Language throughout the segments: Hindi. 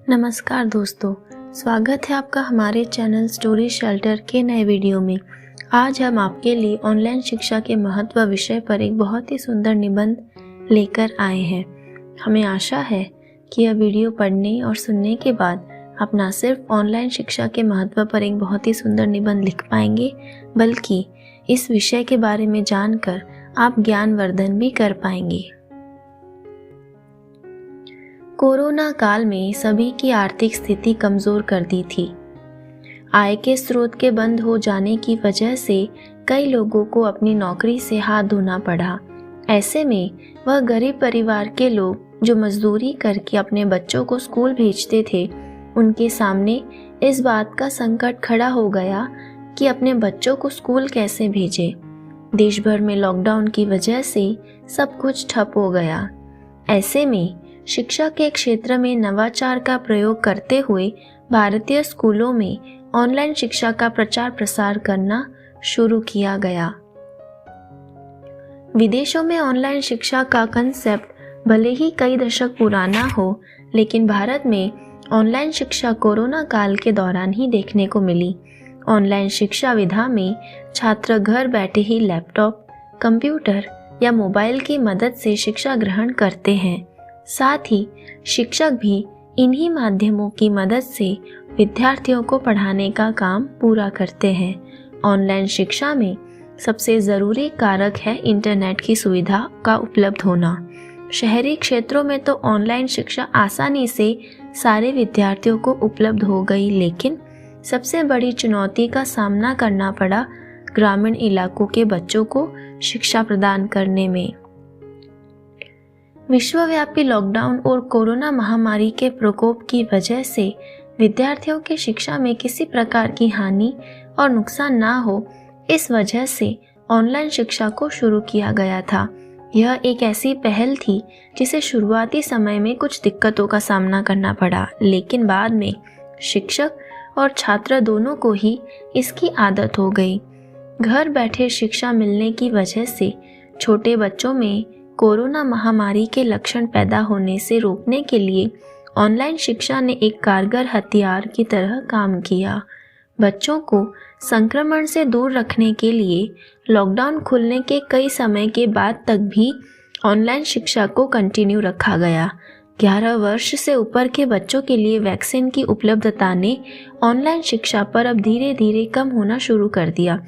नमस्कार दोस्तों, स्वागत है आपका हमारे चैनल स्टोरी शेल्टर के नए वीडियो में। आज हम आपके लिए ऑनलाइन शिक्षा के महत्व विषय पर एक बहुत ही सुंदर निबंध लेकर आए हैं। हमें आशा है कि यह वीडियो पढ़ने और सुनने के बाद आप न सिर्फ ऑनलाइन शिक्षा के महत्व पर एक बहुत ही सुंदर निबंध लिख पाएंगे, बल्कि इस विषय के बारे में जानकर आप ज्ञानवर्धन भी कर पाएंगे। कोरोना काल में सभी की आर्थिक स्थिति कमजोर कर दी थी। आय के स्रोत के बंद हो जाने की वजह से कई लोगों को अपनी नौकरी से हाथ धोना पड़ा। ऐसे में वह गरीब परिवार के लोग जो मजदूरी करके अपने बच्चों को स्कूल भेजते थे, उनके सामने इस बात का संकट खड़ा हो गया कि अपने बच्चों को स्कूल कैसे भेजें। देश भर में लॉकडाउन की वजह से सब कुछ ठप हो गया। ऐसे में शिक्षा के क्षेत्र में नवाचार का प्रयोग करते हुए भारतीय स्कूलों में ऑनलाइन शिक्षा का प्रचार प्रसार करना शुरू किया गया। विदेशों में ऑनलाइन शिक्षा का कंसेप्ट भले ही कई दशक पुराना हो, लेकिन भारत में ऑनलाइन शिक्षा कोरोना काल के दौरान ही देखने को मिली। ऑनलाइन शिक्षा विधा में छात्र घर बैठे ही लैपटॉप, कंप्यूटर या मोबाइल की मदद से शिक्षा ग्रहण करते हैं। साथ ही शिक्षक भी इन्हीं माध्यमों की मदद से विद्यार्थियों को पढ़ाने का काम पूरा करते हैं। ऑनलाइन शिक्षा में सबसे ज़रूरी कारक है इंटरनेट की सुविधा का उपलब्ध होना। शहरी क्षेत्रों में तो ऑनलाइन शिक्षा आसानी से सारे विद्यार्थियों को उपलब्ध हो गई, लेकिन सबसे बड़ी चुनौती का सामना करना पड़ा ग्रामीण इलाकों के बच्चों को शिक्षा प्रदान करने में। विश्वव्यापी लॉकडाउन और कोरोना महामारी के प्रकोप की वजह से विद्यार्थियों की शिक्षा में किसी प्रकार की हानि और नुकसान ना हो, इस वजह से ऑनलाइन शिक्षा को शुरू किया गया था। यह एक ऐसी पहल थी जिसे शुरुआती समय में कुछ दिक्कतों का सामना करना पड़ा, लेकिन बाद में शिक्षक और छात्र दोनों को ही इसकी आदत हो गई। घर बैठे शिक्षा मिलने की वजह से छोटे बच्चों में कोरोना महामारी के लक्षण पैदा होने से रोकने के लिए ऑनलाइन शिक्षा ने एक कारगर हथियार की तरह काम किया। बच्चों को संक्रमण से दूर रखने के लिए लॉकडाउन खुलने के कई समय के बाद तक भी ऑनलाइन शिक्षा को कंटिन्यू रखा गया। 11 वर्ष से ऊपर के बच्चों के लिए वैक्सीन की उपलब्धता ने ऑनलाइन शिक्षा पर अब धीरे धीरे कम होना शुरू कर दिया,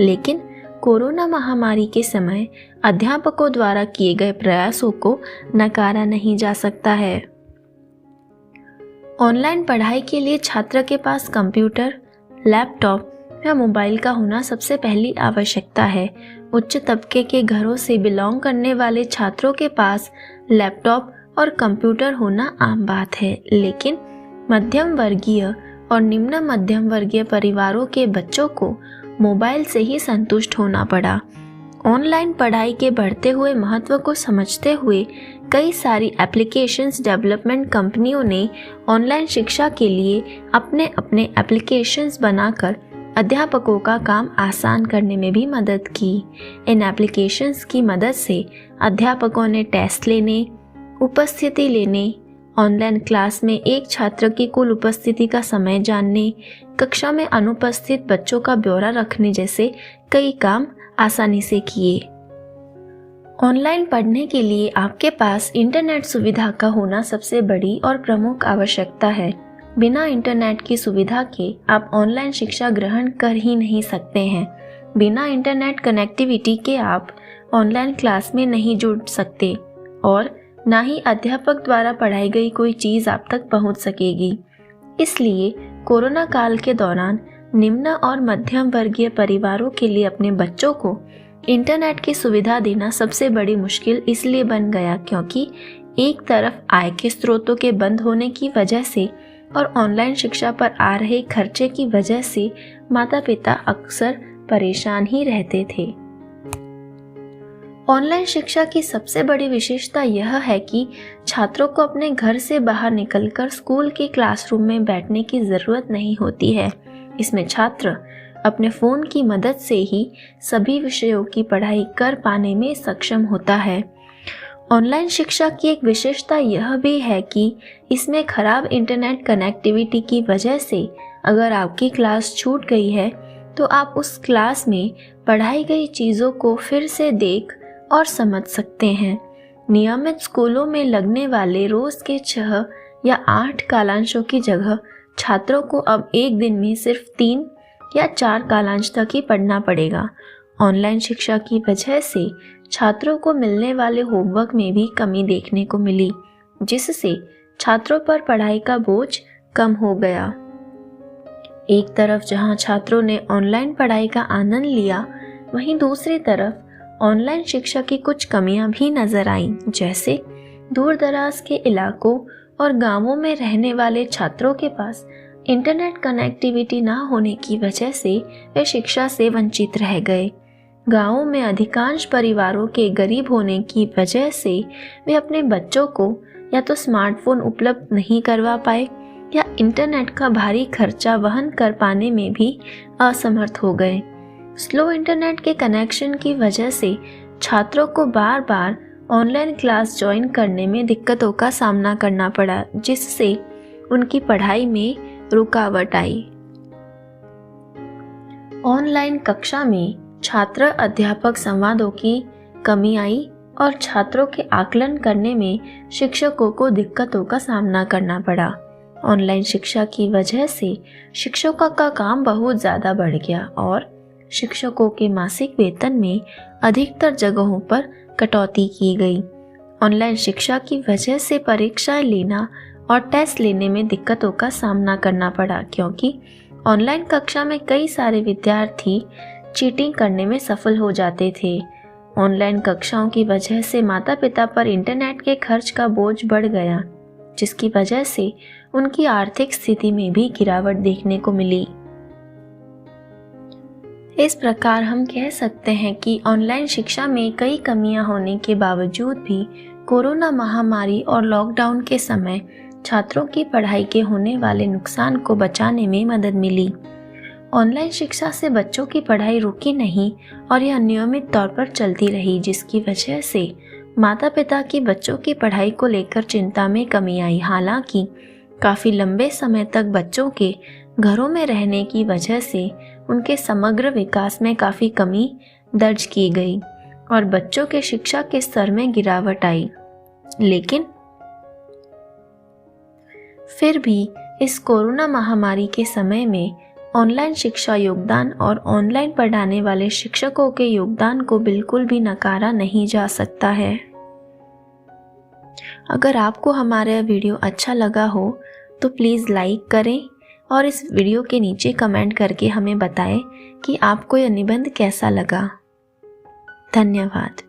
लेकिन कोरोना महामारी के समय अध्यापकों द्वारा किए गए प्रयासों को नकारा नहीं जा सकता है। ऑनलाइन पढ़ाई के लिए छात्र के पास कंप्यूटर, लैपटॉप या मोबाइल का होना सबसे पहली आवश्यकता है। उच्च तबके के घरों से बिलोंग करने वाले छात्रों के पास लैपटॉप और कंप्यूटर होना आम बात है, लेकिन मध्यम वर्गीय और निम्न मध्यम वर्गीय परिवारों के बच्चों को मोबाइल से ही संतुष्ट होना पड़ा। ऑनलाइन पढ़ाई के बढ़ते हुए महत्व को समझते हुए कई सारी एप्लीकेशंस डेवलपमेंट कंपनियों ने ऑनलाइन शिक्षा के लिए अपने अपने एप्लीकेशंस बनाकर अध्यापकों का काम आसान करने में भी मदद की। इन एप्लीकेशंस की मदद से अध्यापकों ने टेस्ट लेने, उपस्थिति लेने, ऑनलाइन क्लास में एक छात्र की कुल उपस्थिति का समय जानने, कक्षा में अनुपस्थित बच्चों का ब्यौरा रखने जैसे कई काम आसानी से किए। ऑनलाइन पढ़ने के लिए आपके पास इंटरनेट सुविधा का होना सबसे बड़ी और प्रमुख आवश्यकता है। बिना इंटरनेट की सुविधा के आप ऑनलाइन शिक्षा ग्रहण कर ही नहीं सकते हैं। बिना इंटरनेट कनेक्टिविटी के आप ऑनलाइन क्लास में नहीं जुड़ सकते और ना ही अध्यापक द्वारा पढ़ाई गई कोई चीज़ आप तक पहुंच सकेगी। इसलिए कोरोना काल के दौरान निम्न और मध्यम वर्गीय परिवारों के लिए अपने बच्चों को इंटरनेट की सुविधा देना सबसे बड़ी मुश्किल इसलिए बन गया क्योंकि एक तरफ आय के स्रोतों के बंद होने की वजह से और ऑनलाइन शिक्षा पर आ रहे खर्चे की वजह से माता पिता अक्सर परेशान ही रहते थे। ऑनलाइन शिक्षा की सबसे बड़ी विशेषता यह है कि छात्रों को अपने घर से बाहर निकलकर स्कूल के क्लासरूम में बैठने की ज़रूरत नहीं होती है। इसमें छात्र अपने फ़ोन की मदद से ही सभी विषयों की पढ़ाई कर पाने में सक्षम होता है। ऑनलाइन शिक्षा की एक विशेषता यह भी है कि इसमें खराब इंटरनेट कनेक्टिविटी की वजह से अगर आपकी क्लास छूट गई है तो आप उस क्लास में पढ़ाई गई चीज़ों को फिर से देख और समझ सकते हैं। नियमित स्कूलों में लगने वाले रोज़ के 6 या 8 कालांशों की जगह छात्रों को अब एक दिन में सिर्फ 3 या 4 कालांश तक ही पढ़ना पड़ेगा। ऑनलाइन शिक्षा की वजह से छात्रों को मिलने वाले होमवर्क में भी कमी देखने को मिली, जिससे छात्रों पर पढ़ाई का बोझ कम हो गया। एक तरफ जहां छात्रों ने ऑनलाइन पढ़ाई का आनंद लिया, वहीं दूसरी तरफ ऑनलाइन शिक्षा की कुछ कमियां भी नजर आईं, जैसे दूर दराज के इलाकों और गांवों में रहने वाले छात्रों के पास इंटरनेट कनेक्टिविटी ना होने की वजह से वे शिक्षा से वंचित रह गए। गांवों में अधिकांश परिवारों के गरीब होने की वजह से वे अपने बच्चों को या तो स्मार्टफोन उपलब्ध नहीं करवा पाए या इंटरनेट का भारी खर्चा वहन कर पाने में भी असमर्थ हो गए। स्लो इंटरनेट के कनेक्शन की वजह से छात्रों को बार बार ऑनलाइन क्लास ज्वाइन करने में दिक्कतों का सामना करना पड़ा, जिससे उनकी पढ़ाई में रुकावट आई। ऑनलाइन कक्षा में छात्र अध्यापक संवादों की कमी आई और छात्रों के आकलन करने में शिक्षकों को दिक्कतों का सामना करना पड़ा। ऑनलाइन शिक्षा की वजह से शिक्षकों का काम बहुत ज़्यादा बढ़ गया और शिक्षकों के मासिक वेतन में अधिकतर जगहों पर कटौती की गई। ऑनलाइन शिक्षा की वजह से परीक्षाएं लेना और टेस्ट लेने में दिक्कतों का सामना करना पड़ा, क्योंकि ऑनलाइन कक्षा में कई सारे विद्यार्थी चीटिंग करने में सफल हो जाते थे। ऑनलाइन कक्षाओं की वजह से माता पिता पर इंटरनेट के खर्च का बोझ बढ़ गया, जिसकी वजह से उनकी आर्थिक स्थिति में भी गिरावट देखने को मिली। इस प्रकार हम कह सकते हैं कि ऑनलाइन शिक्षा में कई कमियां होने के बावजूद भी कोरोना महामारी और लॉकडाउन के समय छात्रों की पढ़ाई के होने वाले नुकसान को बचाने में मदद मिली। ऑनलाइन शिक्षा से बच्चों की पढ़ाई रुकी नहीं और यह नियमित तौर पर चलती रही, जिसकी वजह से माता पिता की बच्चों की पढ़ाई को लेकर चिंता में कमी आई। हालांकि काफ़ी लंबे समय तक बच्चों के घरों में रहने की वजह से उनके समग्र विकास में काफ़ी कमी दर्ज की गई और बच्चों के शिक्षा के स्तर में गिरावट आई। लेकिन फिर भी इस कोरोना महामारी के समय में ऑनलाइन शिक्षा योगदान और ऑनलाइन पढ़ाने वाले शिक्षकों के योगदान को बिल्कुल भी नकारा नहीं जा सकता है। अगर आपको हमारा वीडियो अच्छा लगा हो तो प्लीज़ लाइक करें और इस वीडियो के नीचे कमेंट करके हमें बताएं कि आपको यह निबंध कैसा लगा। धन्यवाद।